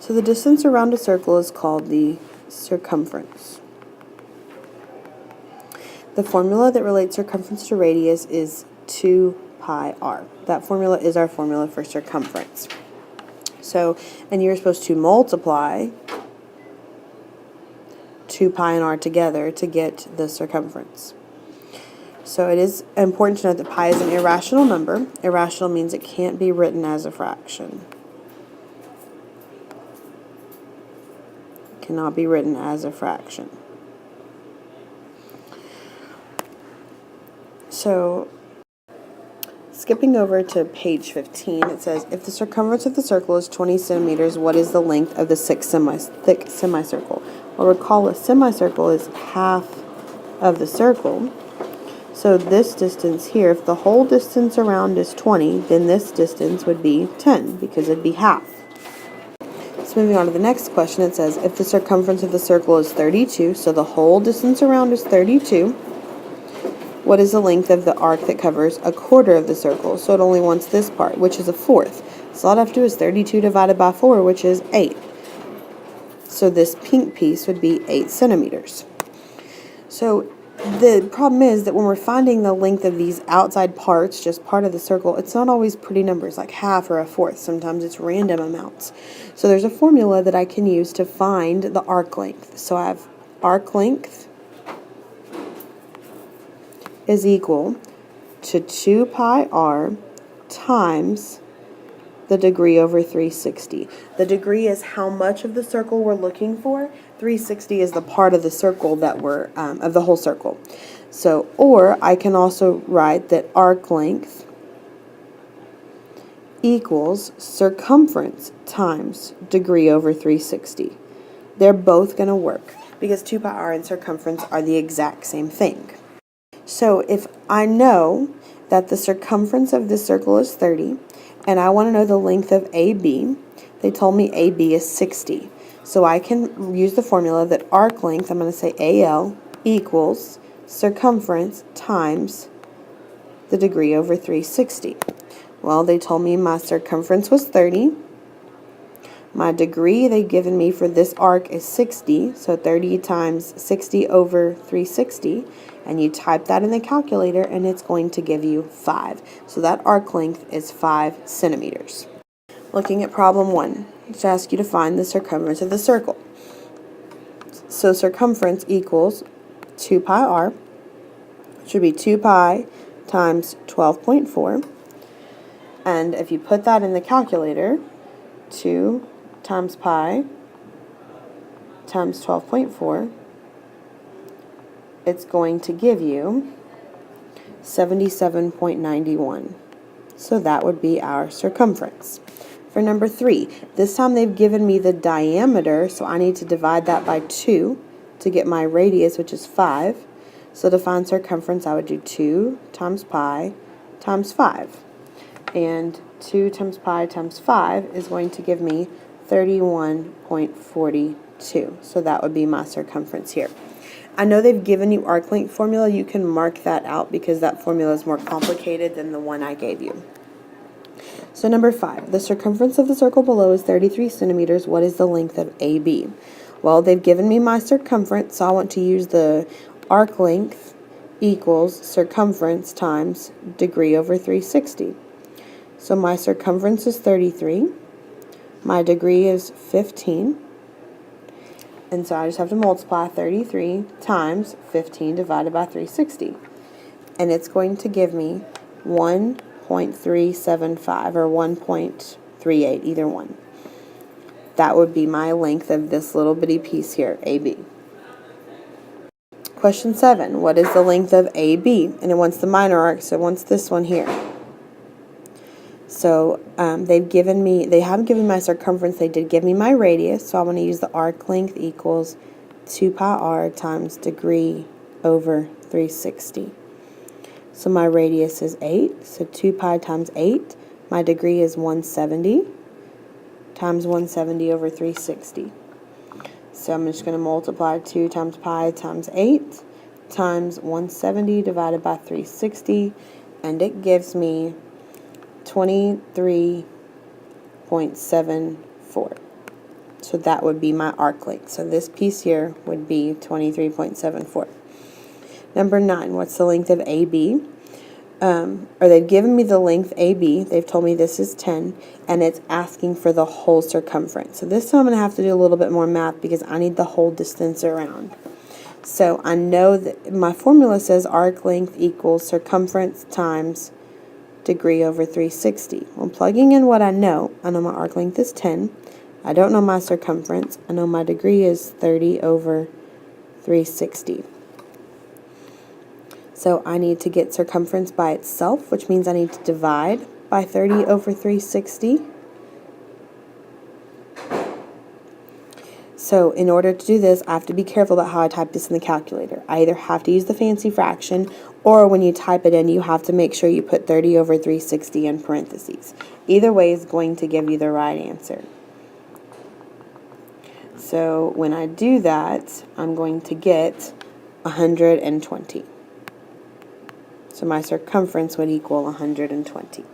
So the distance around a circle is called the circumference. The formula that relates circumference to radius is 2 pi r. That formula is our formula for circumference. So, and you're supposed to multiply 2 pi and r together to get the circumference. So it is important to note that pi is an irrational number. Irrational means it can't be written as a fraction. It cannot be written as a fraction. So, skipping over to page 15, it says, if the circumference of the circle is 20 centimeters, what is the length of the thick semicircle? Well, recall a semicircle is half of the circle. So this distance here, if the whole distance around is 20, then this distance would be 10, because it'd be half. So moving on to the next question, it says, if the circumference of the circle is 32, so the whole distance around is 32, what is the length of the arc that covers a quarter of the circle? So it only wants this part, which is a fourth. So all I have to do is 32 divided by 4, which is 8. So this pink piece would be 8 centimeters. So the problem is that when we're finding the length of these outside parts, just part of the circle, it's not always pretty numbers like half or a fourth. Sometimes it's random amounts. So there's a formula that I can use to find the arc length. So I have arc length is equal to 2 pi r times the degree over 360. The degree is how much of the circle we're looking for. 360 is the part of the circle that we're, of the whole circle. So, or I can also write that arc length equals circumference times degree over 360. They're both going to work because 2 pi r and circumference are the exact same thing. So if I know that the circumference of this circle is 30, and I want to know the length of AB, they told me AB is 60. So I can use the formula that arc length, I'm going to say AL, equals circumference times the degree over 360. Well, they told me my circumference was 30. My degree they've given me for this arc is 60, so 30 times 60 over 360, and you type that in the calculator and it's going to give you 5. So that arc length is 5 centimeters. Looking at problem 1, it's asked you to find the circumference of the circle. So circumference equals 2 pi r, it should be 2 pi times 12.4, and if you put that in the calculator, 2 times pi times 12.4, it's going to give you 77.91. So that would be our circumference. For number 3, this time they've given me the diameter, so I need to divide that by 2 to get my radius, which is 5. So to find circumference, I would do 2 times pi times 5. And 2 times pi times 5 is going to give me 31.42. So that would be my circumference here. I know they've given you arc length formula. You can mark that out because that formula is more complicated than the one I gave you. So number 5, the circumference of the circle below is 33 centimeters. What is the length of AB? Well, they've given me my circumference, so I want to use the arc length equals circumference times degree over 360. So my circumference is 33. My degree is 15. And so I just have to multiply 33 times 15 divided by 360. And it's going to give me 1.375 or 1.38, either one. That would be my length of this little bitty piece here, AB. Question 7, what is the length of AB? And it wants the minor arc, so it wants this one here. So they haven't given me my circumference, they did give me my radius, so I'm going to use the arc length equals 2 pi r times degree over 360. So my radius is 8, so 2 pi times 8, my degree is 170, times 170 over 360. So I'm just going to multiply 2 times pi times 8 times 170 divided by 360, and it gives me 23.74. So that would be my arc length. So this piece here would be 23.74. Number 9, what's the length of AB? Or they've given me the length AB. They've told me this is 10, and it's asking for the whole circumference. So this time I'm going to have to do a little bit more math because I need the whole distance around. So I know that my formula says arc length equals circumference times degree over 360. Well, plugging in what I know my arc length is 10. I don't know my circumference. I know my degree is 30 over 360. So I need to get circumference by itself, which means I need to divide by 30 over 360. So in order to do this, I have to be careful about how I type this in the calculator. I either have to use the fancy fraction, or when you type it in, you have to make sure you put 30 over 360 in parentheses. Either way is going to give you the right answer. So when I do that, I'm going to get 120. So my circumference would equal 120.